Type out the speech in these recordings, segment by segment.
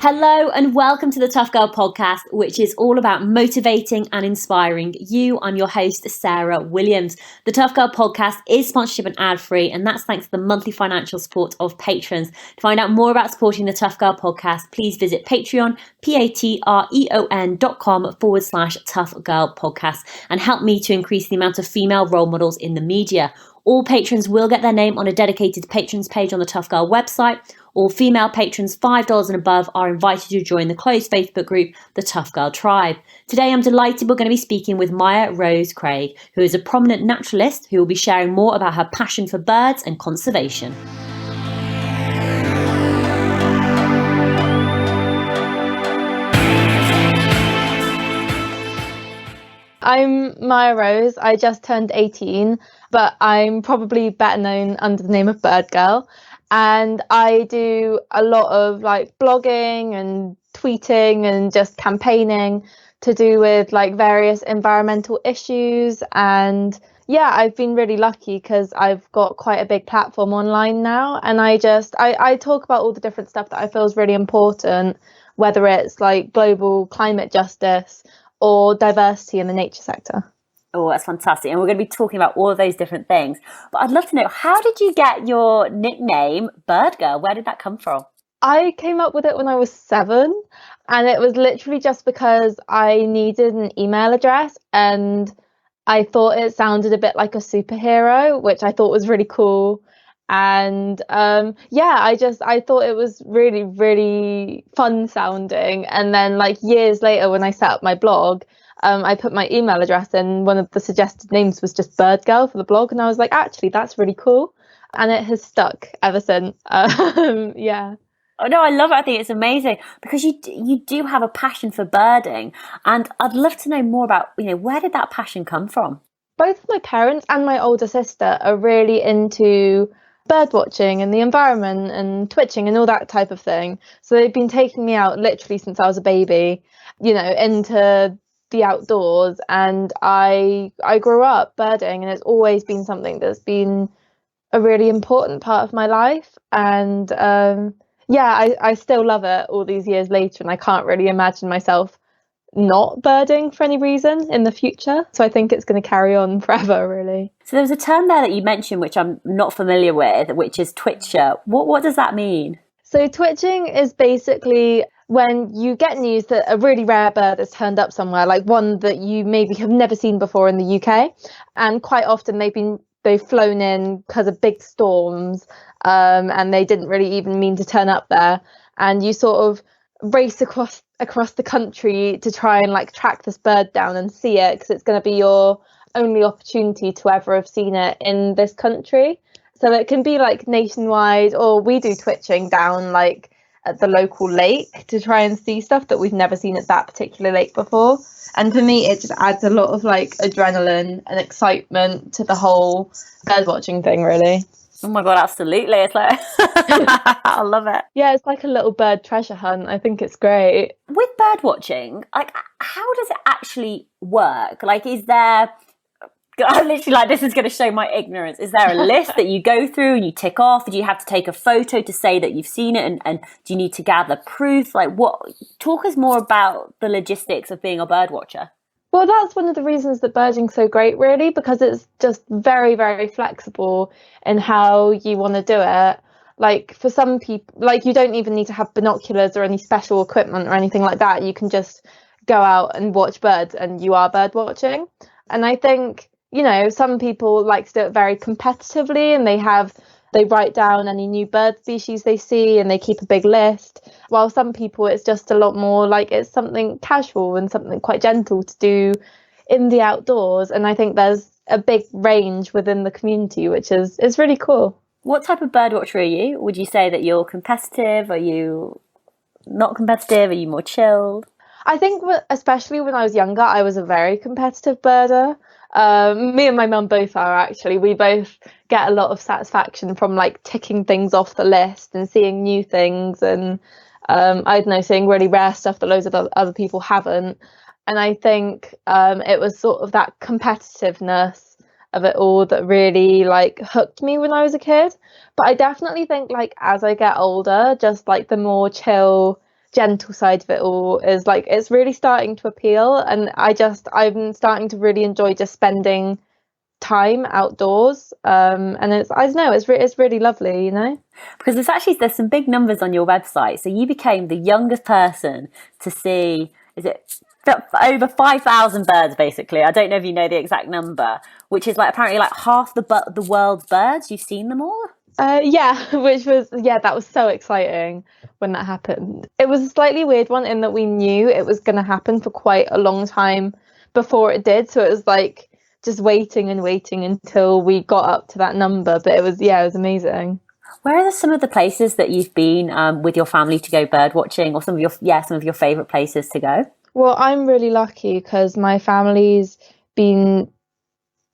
Hello and welcome to the Tough Girl podcast, which is all about motivating and inspiring you. I'm your host, Sarah Williams. The Tough Girl podcast is sponsorship and ad-free, and that's thanks to the monthly financial support of patrons. To find out more about supporting the Tough Girl podcast, please visit Patreon, patreon.com/Tough Girl podcast, and help me to increase the amount of female role models in the media. All patrons will get their name on a dedicated patrons page on the Tough Girl website. All female patrons $5 and above are invited to join the closed Facebook group, the Tough Girl Tribe. Today I'm delighted we're going to be speaking with Mya-Rose Craig, who is a prominent naturalist who will be sharing more about her passion for birds and conservation. I'm Mya-Rose. I just turned 18, but I'm probably better known under the name of Bird Girl. And I do a lot of blogging and tweeting and just campaigning to do with various environmental issues. And yeah, I've been really lucky because I've got quite a big platform online now. And I talk about all the different stuff that I feel is really important, whether it's global climate justice or diversity in the nature sector. Oh, that's fantastic. And we're going to be talking about all of those different things. But I'd love to know, how did you get your nickname, Bird Girl? Where did that come from? I came up with it when I was 7, and it was literally just because I needed an email address and I thought it sounded a bit like a superhero, which I thought was really cool. And I thought it was really, really fun sounding. And then years later, when I set up my blog, I put my email address in. One of the suggested names was just Bird Girl for the blog, and I was like, actually, that's really cool, and it has stuck ever since. Yeah. Oh no, I love it. I think it's amazing because you do have a passion for birding, and I'd love to know more about where did that passion come from? Both my parents and my older sister are really into bird watching and the environment and twitching and all that type of thing. So they've been taking me out literally since I was a baby, into the outdoors, and I grew up birding, and it's always been something that's been a really important part of my life. And I still love it all these years later, and I can't really imagine myself not birding for any reason in the future. So I think it's going to carry on forever, really. So there was a term there that you mentioned which I'm not familiar with, which is twitcher. What does that mean? So twitching is basically when you get news that a really rare bird has turned up somewhere, like one that you maybe have never seen before in the UK. And quite often they've flown in because of big storms, and they didn't really even mean to turn up there. And you sort of race across the country to try and track this bird down and see it, because it's going to be your only opportunity to ever have seen it in this country. So it can be nationwide, or we do twitching down at the local lake to try and see stuff that we've never seen at that particular lake before. And for me, it just adds a lot of adrenaline and excitement to the whole bird watching thing, really. Oh my God, absolutely. It's I love it. Yeah, it's like a little bird treasure hunt. I think it's great. With bird watching, how does it actually work? Is there... I'm literally this is going to show my ignorance. Is there a list that you go through and you tick off? Do you have to take a photo to say that you've seen it? And do you need to gather proof? Talk us more about the logistics of being a bird watcher. Well, that's one of the reasons that birding's so great, really, because it's just very, very flexible in how you want to do it. For some people, you don't even need to have binoculars or any special equipment or anything like that. You can just go out and watch birds and you are bird watching. And I think, some people like to do it very competitively, and they write down any new bird species they see and they keep a big list. While some people, it's just a lot more it's something casual and something quite gentle to do in the outdoors. And I think there's a big range within the community, which is really cool. What type of bird watcher are you? Would you say that you're competitive? Are you not competitive? Are you more chilled? I think especially when I was younger, I was a very competitive birder. Me and my mum both are, actually. We both get a lot of satisfaction from ticking things off the list and seeing new things, and I don't know, seeing really rare stuff that loads of other people haven't. And I think it was sort of that competitiveness of it all that really hooked me when I was a kid. But I definitely think as I get older, just the more chill gentle side of it all is like it's really starting to appeal, and I'm starting to really enjoy just spending time outdoors, and it's I don't know, it's really lovely, you know. Because there's some big numbers on your website. So you became the youngest person to see, is it over 5,000 birds basically? I don't know if you know the exact number, which is like apparently like half the world's birds. You've seen them all. Yeah, that was so exciting when that happened. It was a slightly weird one in that we knew it was going to happen for quite a long time before it did. So it was like just waiting and waiting until we got up to that number. But it was amazing. Where are some of the places that you've been with your family to go bird watching, or some of your favourite places to go? Well, I'm really lucky because my family's been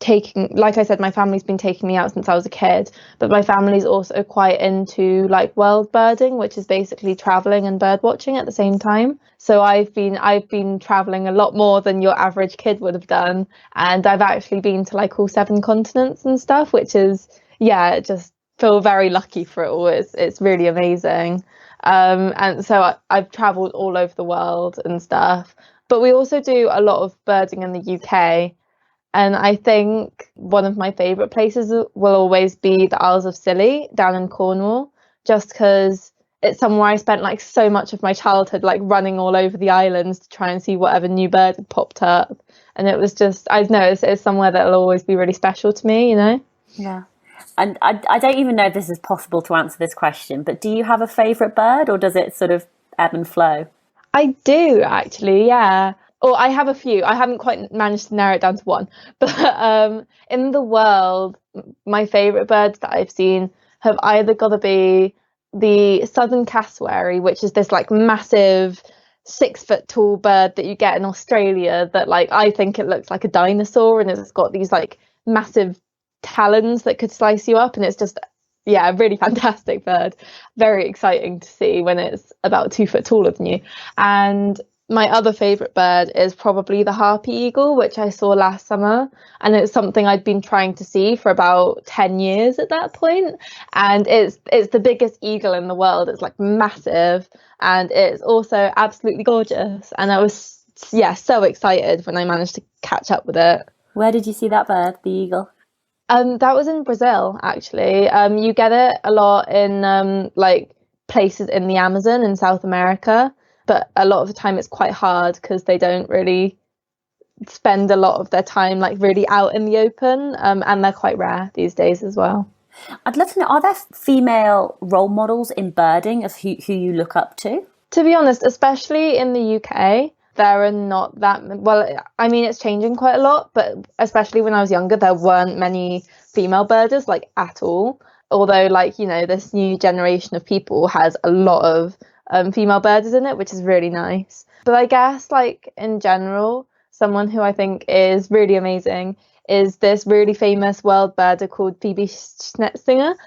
like I said, my family's been taking me out since I was a kid, but my family's also quite into like world birding, which is basically traveling and bird watching at the same time. So I've been traveling a lot more than your average kid would have done, and I've actually been to like all 7 continents and stuff, which is just feel very lucky for it all. It's really amazing. And so I've traveled all over the world and stuff, but we also do a lot of birding in the UK. And I think one of my favourite places will always be the Isles of Scilly down in Cornwall, just because it's somewhere I spent like so much of my childhood like running all over the islands to try and see whatever new bird had popped up. And it was just, I don't know, it's somewhere that'll always be really special to me, you know? Yeah. And I don't even know if this is possible to answer this question, but do you have a favourite bird, or does it sort of ebb and flow? I do actually, yeah. Or I have a few. I haven't quite managed to narrow it down to one. But in the world, my favourite birds that I've seen have either got to be the southern cassowary, which is this like massive 6-foot tall bird that you get in Australia that like I think it looks like a dinosaur, and it's got these like massive talons that could slice you up, and it's just a really fantastic bird. Very exciting to see when it's about 2 foot taller than you. And my other favourite bird is probably the harpy eagle, which I saw last summer, and it's something I'd been trying to see for about 10 years at that point. And it's the biggest eagle in the world. It's like massive, and it's also absolutely gorgeous. And I was so excited when I managed to catch up with it. Where did you see that bird, the eagle? That was in Brazil, actually. You get it a lot in like places in the Amazon in South America. But a lot of the time it's quite hard because they don't really spend a lot of their time like really out in the open, and they're quite rare these days as well. I'd love to know, are there female role models in birding of who you look up to? To be honest, especially in the UK, there are not that well. I mean, it's changing quite a lot, but especially when I was younger, there weren't many female birders like at all. Although, like, you know, this new generation of people has a lot of female birders in it, which is really nice. But I guess, like, in general, someone who I think is really amazing is this really famous world birder called Phoebe Schnetzinger,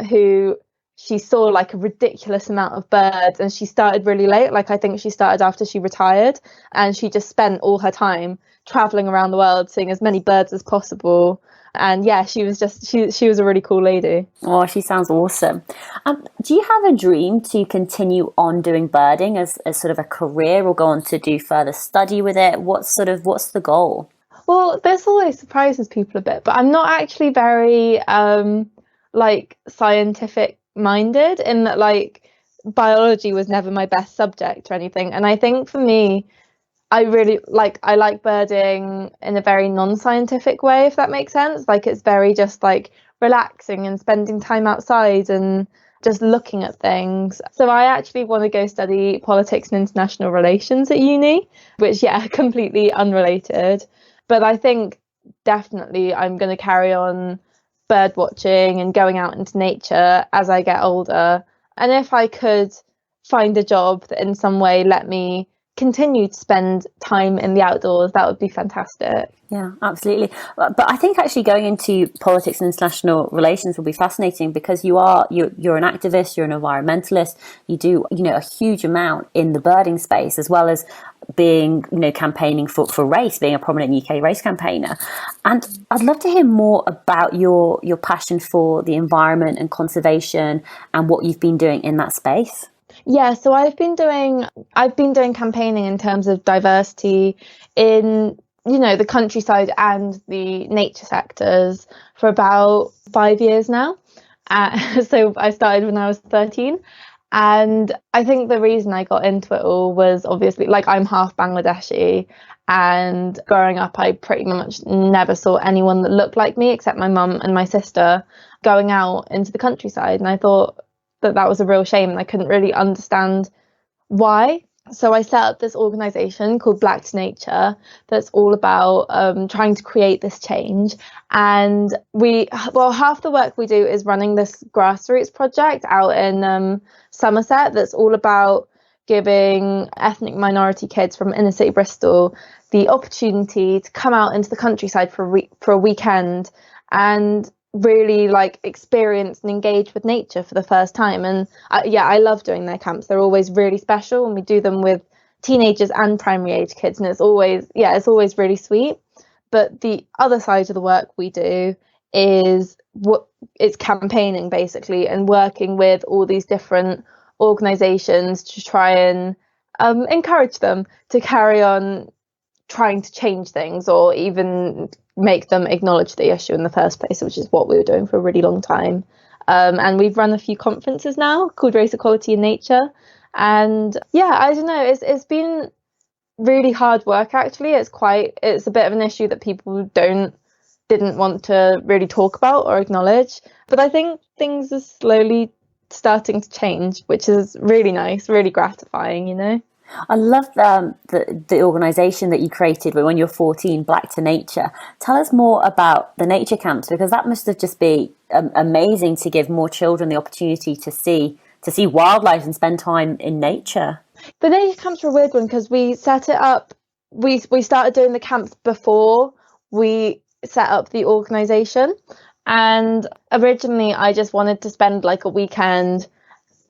who she saw like a ridiculous amount of birds, and she started really late. Like, I think she started after she retired, and she just spent all her time traveling around the world seeing as many birds as possible. And she was a really cool lady. Oh, she sounds awesome. Do you have a dream to continue on doing birding as sort of a career, or go on to do further study with it? What's the goal? Well, this always surprises people a bit, but I'm not actually very like scientific minded, in that like biology was never my best subject or anything. And I think for me, I like birding in a very non-scientific way, if that makes sense. Like, it's very just like relaxing and spending time outside and just looking at things. So I actually want to go study politics and international relations at uni, which completely unrelated. But I think definitely I'm going to carry on bird watching and going out into nature as I get older. And if I could find a job that in some way let me continue to spend time in the outdoors, that would be fantastic. Yeah, absolutely. But I think actually going into politics and international relations will be fascinating, because you're an activist, you're an environmentalist, you do a huge amount in the birding space, as well as being campaigning for race, being a prominent UK race campaigner. And I'd love to hear more about your passion for the environment and conservation and what you've been doing in that space. Yeah, so I've been doing campaigning in terms of diversity in, the countryside and the nature sectors for about 5 years now. So I started when I was 13. And I think the reason I got into it all was obviously, like, I'm half Bangladeshi, and growing up, I pretty much never saw anyone that looked like me except my mum and my sister going out into the countryside. And I thought that was a real shame, and I couldn't really understand why. So I set up this organisation called Black to Nature that's all about trying to create this change. And half the work we do is running this grassroots project out in Somerset that's all about giving ethnic minority kids from inner city Bristol the opportunity to come out into the countryside for a weekend and really like experience and engage with nature for the first time. And I love doing their camps. They're always really special, and we do them with teenagers and primary age kids, and it's always really sweet. But the other side of the work we do is it's campaigning basically, and working with all these different organizations to try and encourage them to carry on trying to change things, or even make them acknowledge the issue in the first place, which is what we were doing for a really long time. And we've run a few conferences now called Race Equality in Nature. And yeah, I don't know, it's been really hard work actually. It's a bit of an issue that people didn't want to really talk about or acknowledge. But I think things are slowly starting to change, which is really nice, really gratifying. I love the organisation that you created when you were 14, Black to Nature. Tell us more about the nature camps, because that must have just been amazing to give more children the opportunity to see wildlife and spend time in nature. The nature camps were a weird one because we set it up. We started doing the camps before we set up the organisation, and originally I just wanted to spend like a weekend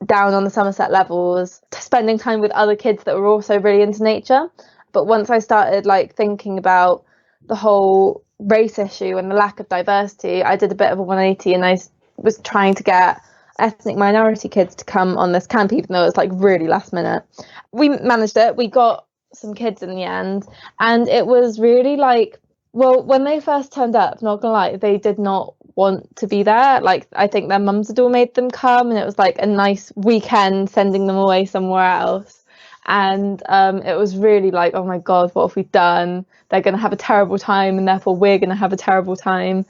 down on the Somerset levels, spending time with other kids that were also really into nature. But once I started like thinking about the whole race issue and the lack of diversity, I did a bit of a 180, and I was trying to get ethnic minority kids to come on this camp, even though it was like really last minute. We managed it. We got some kids in the end, and it was really like, well, when they first turned up, not gonna lie, they did not want to be there. Like, I think their mums had all made them come, and it was like a nice weekend sending them away somewhere else. And it was really like, oh my God, what have we done? They're going to have a terrible time, and therefore we're going to have a terrible time.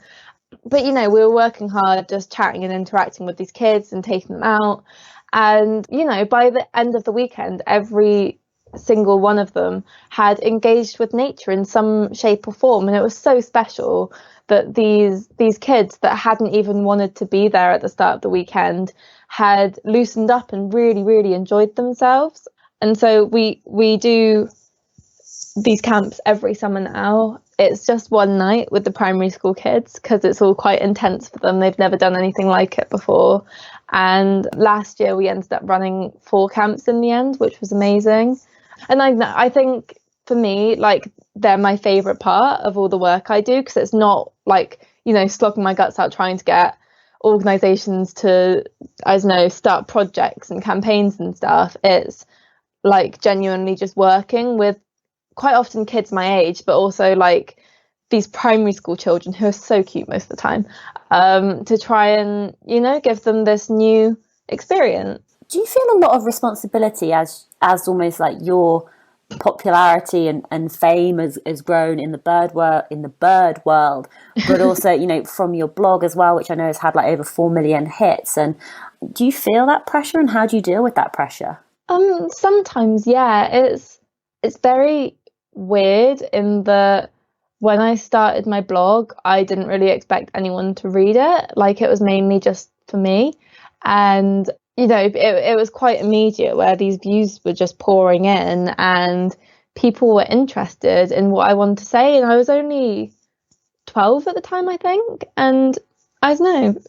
But, we were working hard, just chatting and interacting with these kids and taking them out. And, by the end of the weekend, every single one of them had engaged with nature in some shape or form. And it was so special that these kids that hadn't even wanted to be there at the start of the weekend had loosened up and really, really enjoyed themselves. And so we do these camps every summer now. It's just one night with the primary school kids because it's all quite intense for them. They've never done anything like it before. And last year we ended up running 4 camps in the end, which was amazing. And I think for me, like, they're my favourite part of all the work I do, because it's not like, slogging my guts out trying to get organisations to, I don't know, start projects and campaigns and stuff. It's like genuinely just working with quite often kids my age, but also like these primary school children who are so cute most of the time, to try and, give them this new experience. Do you feel a lot of responsibility as almost like your popularity and fame has grown in the bird world, but also, from your blog as well, which I know has had like over 4 million hits? And do you feel that pressure, and how do you deal with that pressure? Sometimes, yeah, it's very weird in that when I started my blog, I didn't really expect anyone to read it. Like, it was mainly just for me. And, it was quite immediate where these views were just pouring in and people were interested in what I wanted to say. And I was only 12 at the time, I think. And I don't know,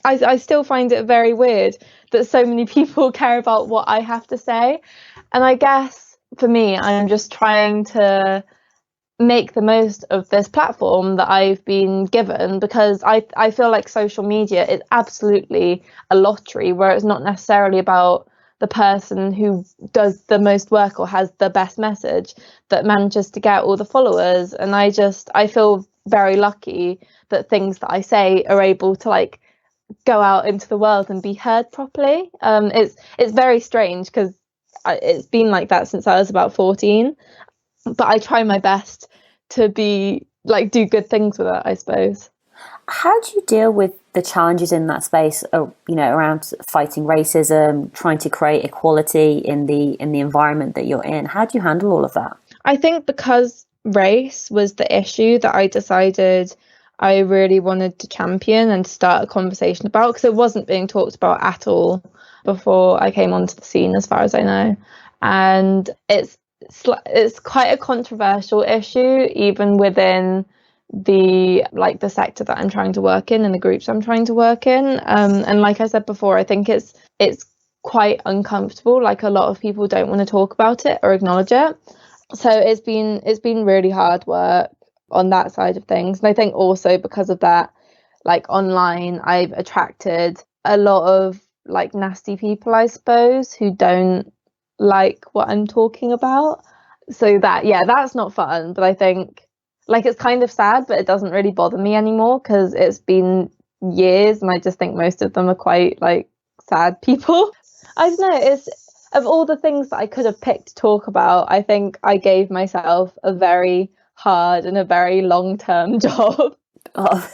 I still find it very weird that so many people care about what I have to say. And I guess for me, I'm just trying to make the most of this platform that I've been given, because I feel like social media is absolutely a lottery where it's not necessarily about the person who does the most work or has the best message that manages to get all the followers. And I feel very lucky that things that I say are able to like go out into the world and be heard properly. It's very strange because it's been like that since I was about 14, but I try my best to be like do good things with it, I suppose. How do you deal with the challenges in that space, around fighting racism, trying to create equality in the environment that you're in? How do you handle all of that? I think because race was the issue that I decided I really wanted to champion and start a conversation about, because it wasn't being talked about at all before I came onto the scene, as far as I know. And it's quite a controversial issue, even within the sector that I'm trying to work in and the groups I'm trying to work in. And like I said before, I think it's quite uncomfortable. Like, a lot of people don't want to talk about it or acknowledge it. So it's been really hard work on that side of things. And I think also because of that, like online, I've attracted a lot of like nasty people, I suppose, who don't like what I'm talking about. So that's not fun. But I think like it's kind of sad, but it doesn't really bother me anymore because it's been years, and I just think most of them are quite like sad people. I don't know, it's of all the things that I could have picked to talk about, I think I gave myself a very hard and a very long-term job. Oh,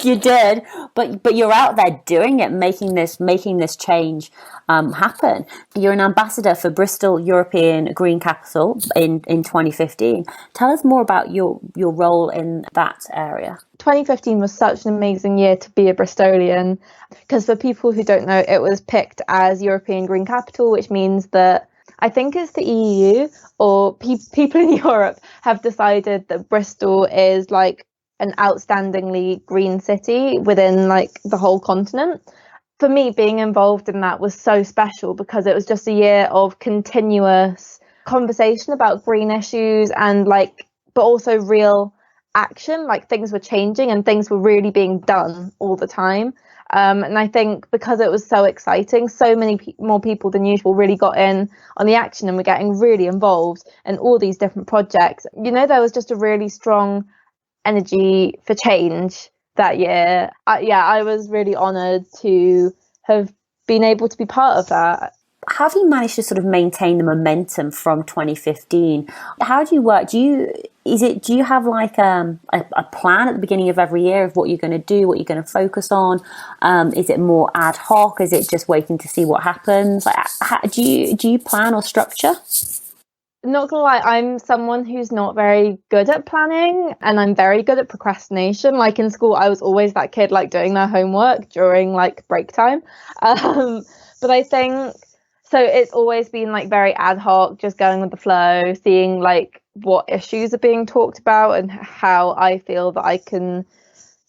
you did, but you're out there doing it, making this change happen. You're an ambassador for Bristol European Green Capital in 2015. Tell us more about your role in that area. 2015 was such an amazing year to be a Bristolian, because for people who don't know, it was picked as European Green Capital, which means that I think it's the EU or people in Europe have decided that Bristol is like an outstandingly green city within like the whole continent. For me, being involved in that was so special because it was just a year of continuous conversation about green issues and but also real action. Like, things were changing and things were really being done all the time. And I think because it was so exciting, so many more people than usual really got in on the action and were getting really involved in all these different projects. There was just a really strong energy for change that year. I was really honoured to have been able to be part of that. How have you managed to sort of maintain the momentum from 2015? How do you work? Do you have like a plan at the beginning of every year of what you're going to do, what you're going to focus on? Is it more ad hoc? Is it just waiting to see what happens? Do you plan or structure? Not gonna lie, I'm someone who's not very good at planning, and I'm very good at procrastination. Like, in school, I was always that kid like doing their homework during like break time. But I think so it's always been like very ad hoc, just going with the flow, seeing like what issues are being talked about and how I feel that I can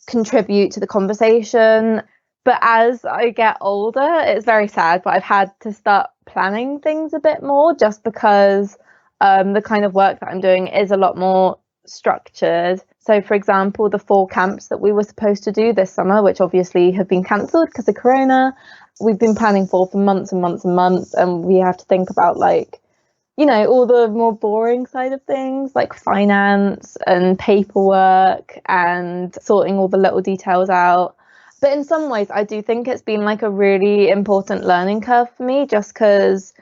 contribute to the conversation. But as I get older, it's very sad, but I've had to start planning things a bit more, just because the kind of work that I'm doing is a lot more structured. So, for example, the 4 camps that we were supposed to do this summer, which obviously have been cancelled because of Corona, we've been planning for months and months and months. And we have to think about all the more boring side of things, like finance and paperwork and sorting all the little details out. But in some ways, I do think it's been like a really important learning curve for me, just because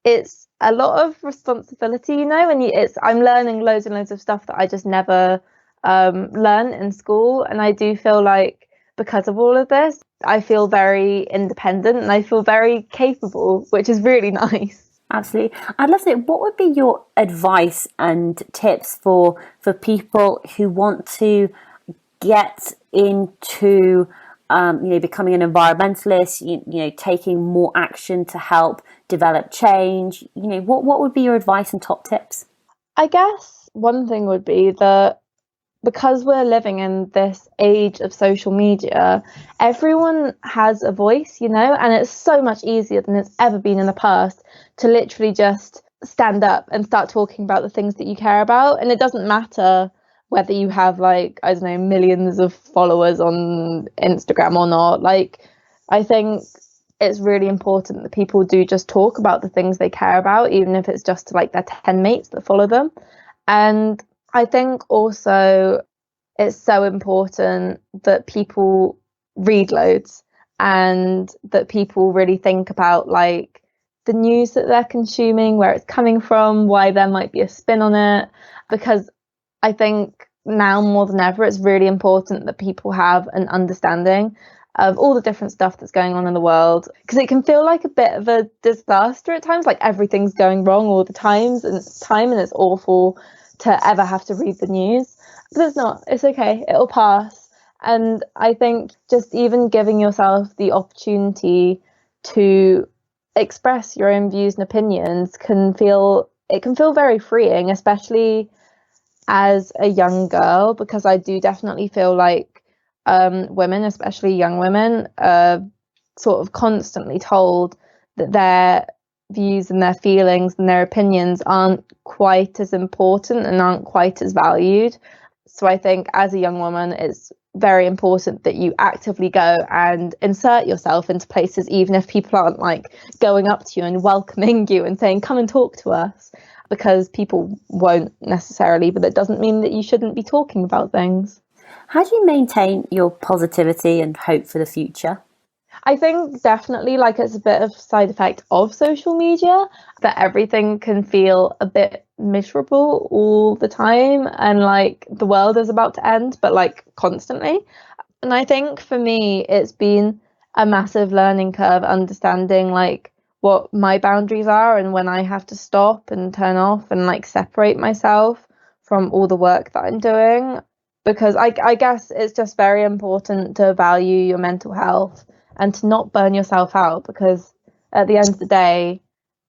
it's a lot of responsibility, and I'm learning loads and loads of stuff that I just never learned in school. And I do feel like because of all of this, I feel very independent and I feel very capable, which is really nice. Absolutely. I'd love to know, what would be your advice and tips for people who want to get into becoming an environmentalist, taking more action to help develop change? What would be your advice and top tips? I guess one thing would be that because we're living in this age of social media, everyone has a voice, and it's so much easier than it's ever been in the past to literally just stand up and start talking about the things that you care about. And it doesn't matter whether you have millions of followers on Instagram or not. Like, I think it's really important that people do just talk about the things they care about, even if it's just to like their 10 mates that follow them. And I think also it's so important that people read loads and that people really think about like the news that they're consuming, where it's coming from, why there might be a spin on it. Because I think now more than ever, it's really important that people have an understanding of all the different stuff that's going on in the world, because it can feel like a bit of a disaster at times, like everything's going wrong all the times and it's awful to ever have to read the news. But it's not, it's okay, it'll pass. And I think just even giving yourself the opportunity to express your own views and opinions can feel very freeing, especially as a young girl, because I do definitely feel like women, especially young women, are sort of constantly told that their views and their feelings and their opinions aren't quite as important and aren't quite as valued. So I think as a young woman, it's very important that you actively go and insert yourself into places, even if people aren't like going up to you and welcoming you and saying, come and talk to us, because people won't necessarily, but it doesn't mean that you shouldn't be talking about things. How do you maintain your positivity and hope for the future? I think definitely like it's a bit of side effect of social media that everything can feel a bit miserable all the time and like the world is about to end, but like constantly. And I think for me, it's been a massive learning curve understanding like what my boundaries are and when I have to stop and turn off and like separate myself from all the work that I'm doing. Because I guess it's just very important to value your mental health and to not burn yourself out, because at the end of the day,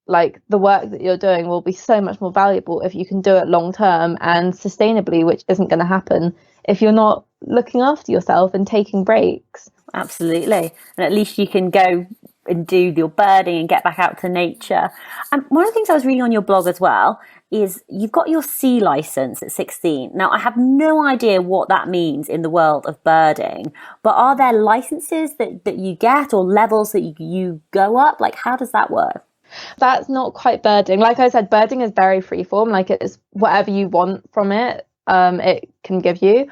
like the work that you're doing will be so much more valuable if you can do it long term and sustainably, which isn't going to happen if you're not looking after yourself and taking breaks. Absolutely. And at least you can go and do your birding and get back out to nature. And one of the things I was reading on your blog as well is you've got your C license at 16. Now, I have no idea what that means in the world of birding, but are there licenses that you get or levels that you go up? Like, how does that work? That's not quite birding. Like I said, birding is very freeform. Like it's whatever you want from it, it can give you.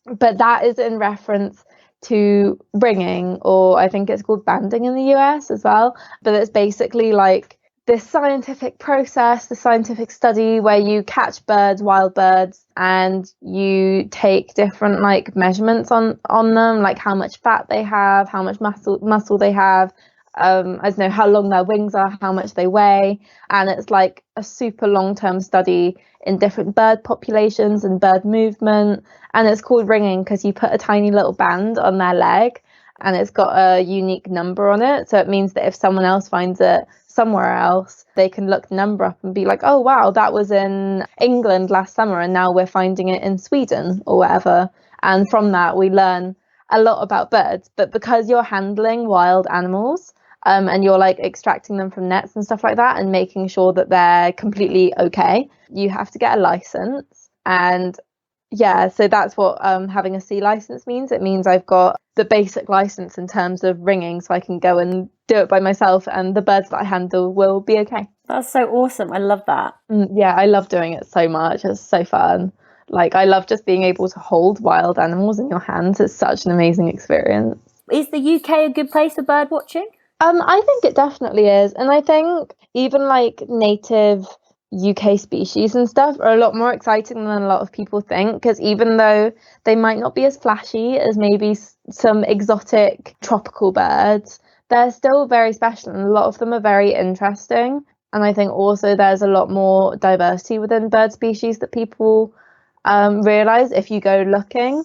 But that is in reference to ringing, or I think it's called banding in the US as well. But it's basically like this scientific process, the scientific study where you catch birds, wild birds, and you take different like measurements on them, like how much fat they have, how much muscle they have. I don't know how long their wings are, how much they weigh, and it's like a super long-term study in different bird populations and bird movement. And it's called ringing because you put a tiny little band on their leg and it's got a unique number on it. So it means that if someone else finds it somewhere else, they can look the number up and be like, oh wow, that was in England last summer and now we're finding it in Sweden or whatever. And from that we learn a lot about birds. But because you're handling wild animals, and you're like extracting them from nets and stuff like that and making sure that they're completely okay, you have to get a license. And yeah, so that's what having a C license means. It means I've got the basic license in terms of ringing, so I can go and do it by myself and the birds that I handle will be okay. That's so awesome. I love that. Yeah, I love doing it so much. It's so fun. Like I love just being able to hold wild animals in your hands. It's such an amazing experience. Is the UK a good place for bird watching? I think it definitely is. And I think even like native UK species and stuff are a lot more exciting than a lot of people think, because even though they might not be as flashy as maybe some exotic tropical birds, they're still very special and a lot of them are very interesting. And I think also there's a lot more diversity within bird species that people realise if you go looking.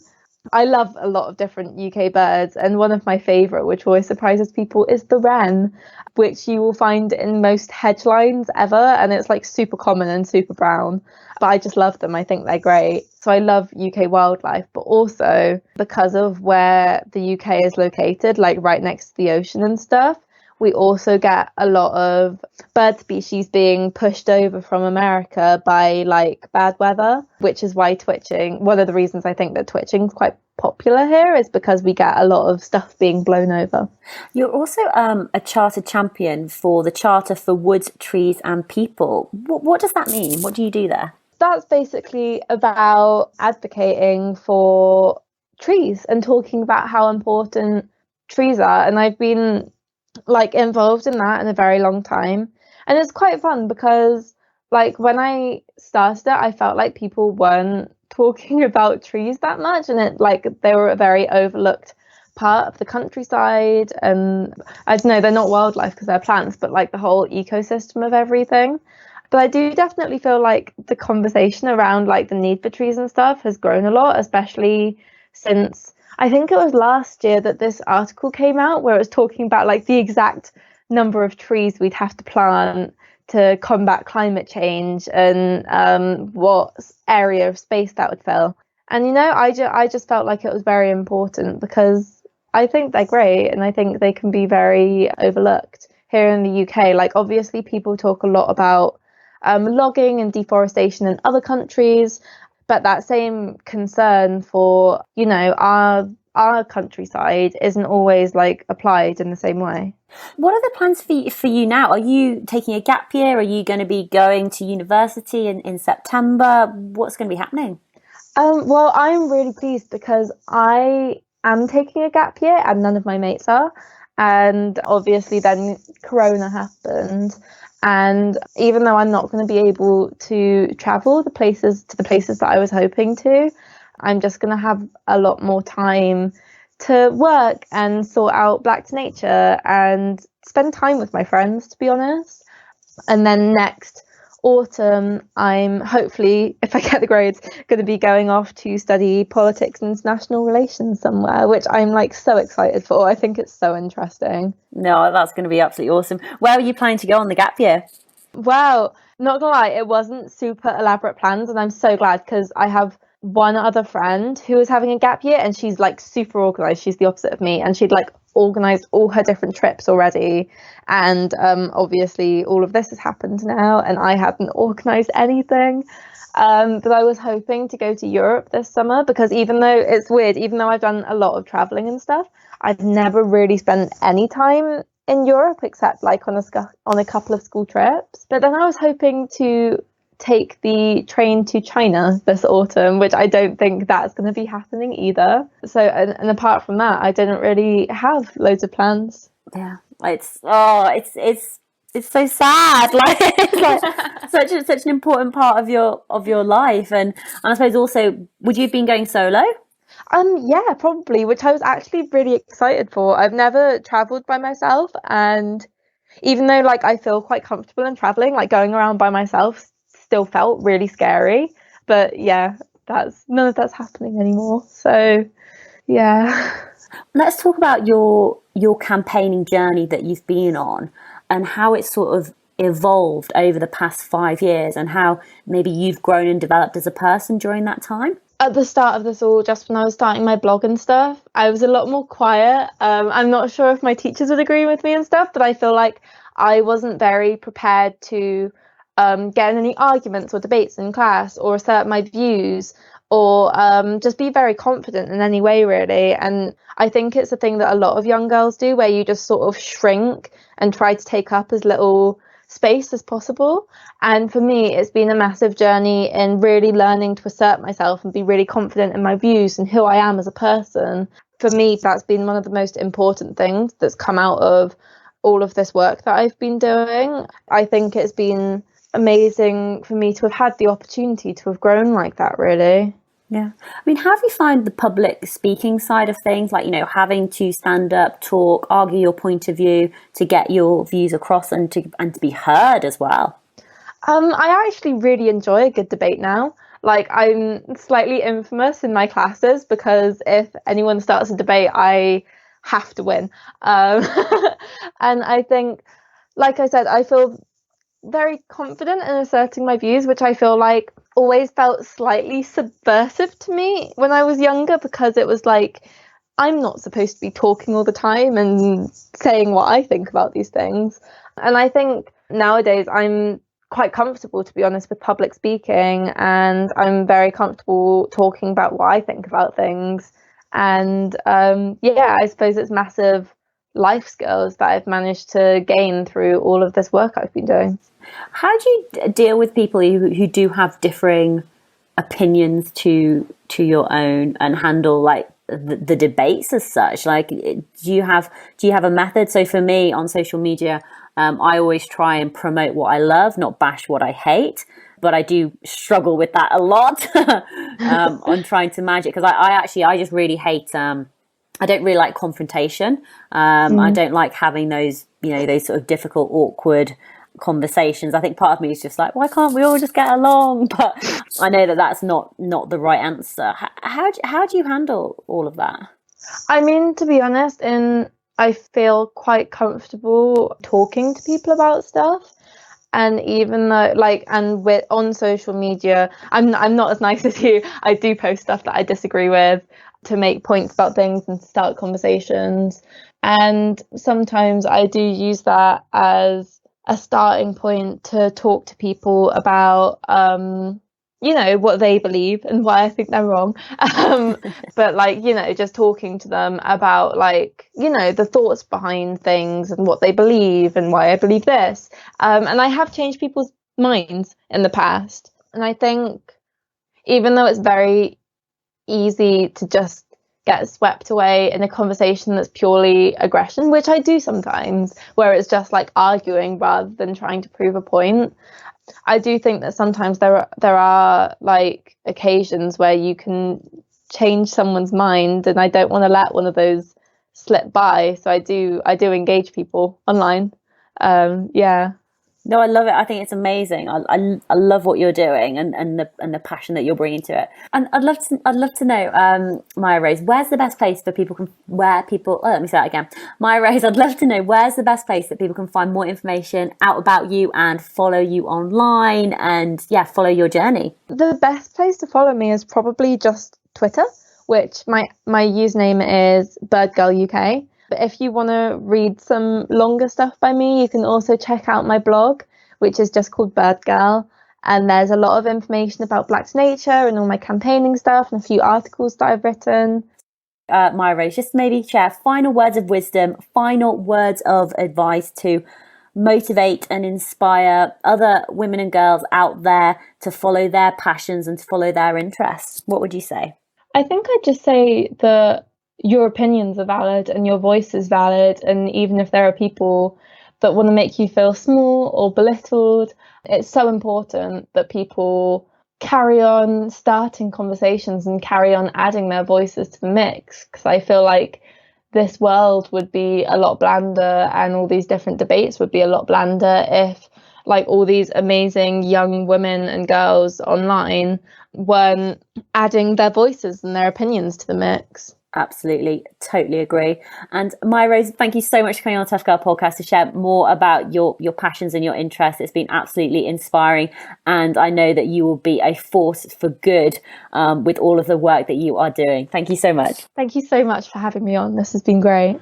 I love a lot of different UK birds, and one of my favourite, which always surprises people, is the wren, which you will find in most hedgelines ever, and it's like super common and super brown. But I just love them. I think they're great. So I love UK wildlife, but also because of where the UK is located, like right next to the ocean and stuff, we also get a lot of bird species being pushed over from America by like bad weather, which is why one of the reasons I think that twitching is quite popular here is because we get a lot of stuff being blown over. You're also a charter champion for the Charter for Woods, Trees and People. What does that mean? What do you do there? That's basically about advocating for trees and talking about how important trees are. And I've been involved in that in a very long time. And it's quite fun because when I started it, I felt like people weren't talking about trees that much, and they were a very overlooked part of the countryside. And I don't know, they're not wildlife because they're plants, but the whole ecosystem of everything. But I do definitely feel like the conversation around the need for trees and stuff has grown a lot, especially since I think it was last year that this article came out where it was talking about the exact number of trees we'd have to plant to combat climate change and what area of space that would fill. And, I just felt like it was very important because I think they're great and I think they can be very overlooked here in the UK. Obviously, people talk a lot about logging and deforestation in other countries, but that same concern for, our countryside isn't always applied in the same way. What are the plans for you now? Are you taking a gap year? Are you going to be going to university in September? What's going to be happening? Well, I'm really pleased because I am taking a gap year and none of my mates are. And obviously then Corona happened. And even though I'm not going to be able to travel to the places that I was hoping to, I'm just going to have a lot more time to work and sort out Black to Nature and spend time with my friends, to be honest. And then next autumn, I'm hopefully, if I get the grades, going to be going off to study politics and international relations somewhere, which I'm so excited for. I think it's so interesting. No, that's going to be absolutely awesome. Where are you planning to go on the gap year? Well, not gonna lie, it wasn't super elaborate plans, and I'm so glad because I have one other friend who is having a gap year and she's super organized. She's the opposite of me, and she'd organized all her different trips already, and obviously all of this has happened now and I hadn't organized anything. But I was hoping to go to Europe this summer because even though it's weird, even though I've done a lot of traveling and stuff, I've never really spent any time in Europe except on a couple of school trips. But then I was hoping to take the train to China this autumn, which I don't think that's going to be happening either. So and apart from that, I didn't really have loads of plans. Yeah, it's so sad. It's such an important part of your life, and I suppose also, would you have been going solo? Yeah, probably, which I was actually really excited for. I've never traveled by myself, and even though I feel quite comfortable in traveling, going around by myself still felt really scary. But yeah, none of that's happening anymore. So yeah. Let's talk about your campaigning journey that you've been on and how it's sort of evolved over the past 5 years and how maybe you've grown and developed as a person during that time. At the start of this all, just when I was starting my blog and stuff, I was a lot more quiet. I'm not sure if my teachers would agree with me and stuff, but I feel like I wasn't very prepared to get in any arguments or debates in class or assert my views or just be very confident in any way, really. And I think it's a thing that a lot of young girls do, where you just sort of shrink and try to take up as little space as possible. And for me, it's been a massive journey in really learning to assert myself and be really confident in my views and who I am as a person. For me, that's been one of the most important things that's come out of all of this work that I've been doing. I think it's been amazing for me to have had the opportunity to have grown like that, really. Yeah. I mean, how have you found the public speaking side of things, having to stand up, talk, argue your point of view to get your views across and to be heard as well? I actually really enjoy a good debate now. I'm slightly infamous in my classes because if anyone starts a debate, I have to win. And I think, like I said, I feel very confident in asserting my views, which I feel always felt slightly subversive to me when I was younger, because it was I'm not supposed to be talking all the time and saying what I think about these things. And I think nowadays I'm quite comfortable, to be honest, with public speaking, and I'm very comfortable talking about what I think about things. And I suppose it's massive life skills that I've managed to gain through all of this work I've been doing. How do you deal with people who do have differing opinions to your own, and handle like the debates as such? Like, do you have a method? So for me on social media, I always try and promote what I love, not bash what I hate. But I do struggle with that a lot on trying to manage it, because I just really hate. I don't really like confrontation. I don't like having those sort of difficult, awkward conversations. I think part of me is just like, why can't we all just get along? But I know that that's not the right answer. How do you handle all of that? I mean, to be honest, I feel quite comfortable talking to people about stuff. And even though on social media, I'm not as nice as you. I do post stuff that I disagree with to make points about things and to start conversations. And sometimes I do use that as a starting point to talk to people about what they believe and why I think they're wrong. But just talking to them about the thoughts behind things and what they believe and why I believe this. And I have changed people's minds in the past. And I think even though it's very easy to just get swept away in a conversation that's purely aggression, which I do sometimes, where it's just like arguing rather than trying to prove a point, I do think that sometimes there are like occasions where you can change someone's mind, and I don't want to let one of those slip by. So I do engage people online. No, I love it. I think it's amazing. I love what you're doing and the passion that you're bringing to it. And I'd love to know, MyaRose, where's the best place for people let me say that again. MyaRose, I'd love to know, where's the best place that people can find more information out about you and follow you online and follow your journey? The best place to follow me is probably just Twitter, which my username is BirdGirlUK. But if you want to read some longer stuff by me, you can also check out my blog, which is just called Bird Girl. And there's a lot of information about Black to Nature and all my campaigning stuff and a few articles that I've written. MyaRose, just maybe share final words of wisdom, final words of advice to motivate and inspire other women and girls out there to follow their passions and to follow their interests. What would you say? I think I'd just say that your opinions are valid and your voice is valid, and even if there are people that want to make you feel small or belittled, it's so important that people carry on starting conversations and carry on adding their voices to the mix, because I feel like this world would be a lot blander and all these different debates would be a lot blander if all these amazing young women and girls online weren't adding their voices and their opinions to the mix. Absolutely, totally agree. And MyaRose, thank you so much for coming on the Tough Girl podcast to share more about your passions and your interests. It's been absolutely inspiring, and I know that you will be a force for good with all of the work that you are doing. Thank you so much. Thank you so much for having me on. This has been great.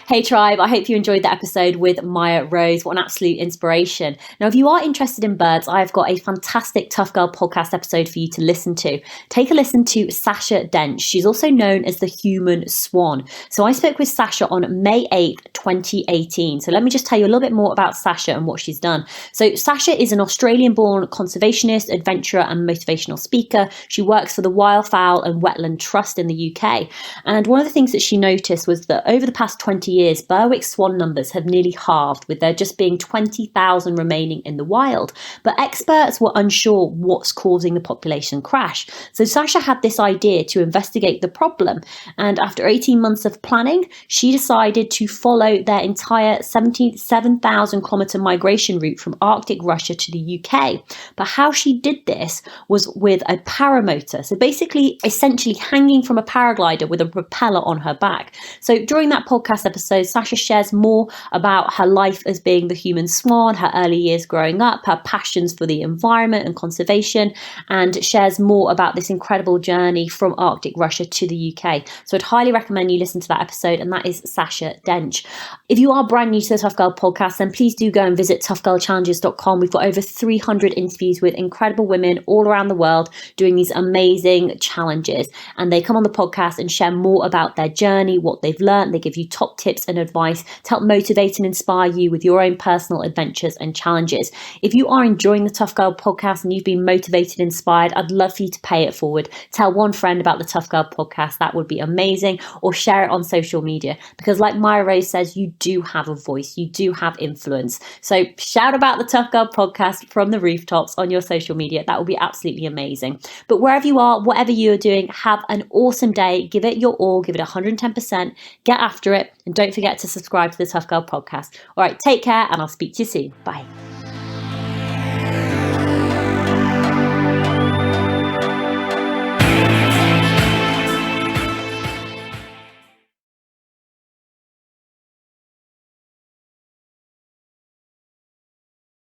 Hey tribe, I hope you enjoyed that episode with MyaRose. What an absolute inspiration. Now, if you are interested in birds, I've got a fantastic Tough Girl podcast episode for you to listen to. Take a listen to Sasha Dent. She's also known as the human swan. So I spoke with Sasha on May 8th, 2018. So let me just tell you a little bit more about Sasha and what she's done. So Sasha is an Australian-born conservationist, adventurer and motivational speaker. She works for the Wildfowl and Wetland Trust in the UK. And one of the things that she noticed was that over the past 20 years, Berwick swan numbers have nearly halved, with there just being 20,000 remaining in the wild. But experts were unsure what's causing the population crash. So Sasha had this idea to investigate the problem. And after 18 months of planning, she decided to follow their entire 77,000 kilometre migration route from Arctic Russia to the UK. But how she did this was with a paramotor. So basically, essentially hanging from a paraglider with a propeller on her back. So during that podcast episode, episode, Sasha shares more about her life as being the human swan, her early years growing up, her passions for the environment and conservation, and shares more about this incredible journey from Arctic Russia to the UK. So I'd highly recommend you listen to that episode, and that is Sasha Dench. If you are brand new to the Tough Girl podcast, then please do go and visit toughgirlchallenges.com. We've got over 300 interviews with incredible women all around the world doing these amazing challenges, and they come on the podcast and share more about their journey, what they've learned. They give you top tips and advice to help motivate and inspire you with your own personal adventures and challenges. If you are enjoying the Tough Girl podcast and you've been motivated, inspired, I'd love for you to pay it forward. Tell one friend about the Tough Girl podcast. That would be amazing. Or share it on social media, because like MyaRose says, you do have a voice, you do have influence. So shout about the Tough Girl podcast from the rooftops on your social media. That would be absolutely amazing. But wherever you are, whatever you're doing, have an awesome day. Give it your all, give it 110%, get after it, and don't forget to subscribe to the Tough Girl podcast. All right, take care, and I'll speak to you soon. Bye.